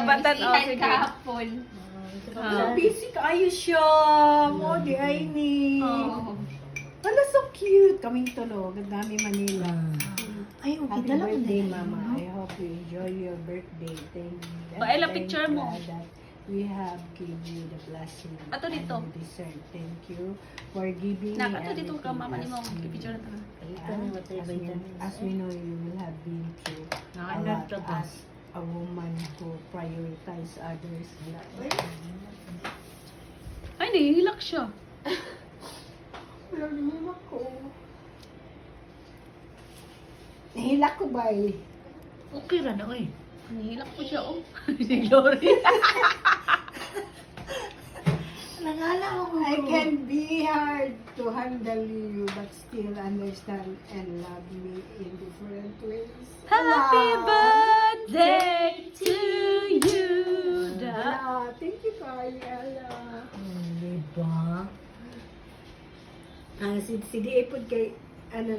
Nabatan, oh, Ilan sige. kahapon. Busy kayo siya. Mo, di ay ni. Oo. Wala, so cute. Kaming tulog. Ang dami Manila. Ay, okay. Happy Dala ko birthday, na. Mama. I hope you enjoy your birthday. Thank you. Paela, picture mo. That we have give you the blessing. Ato dito. and dessert. Thank you for giving Nak, me ato dito ka, everything mama ni mo. as we- Picture na to. as we know, you will have been through a lot as a woman who prioritize others. Ay, nahihilak siya. Wala naman ako. Nahilak ko ba eh? Okay ra na, oy. Nahihilak po siya, oh. Si Glory. Nangala ko. I can be hard to handle you but still understand and love me in different ways. Happy birthday to you. Ala, thank you, Kaya. Diba? Si Di Ipod kay, ano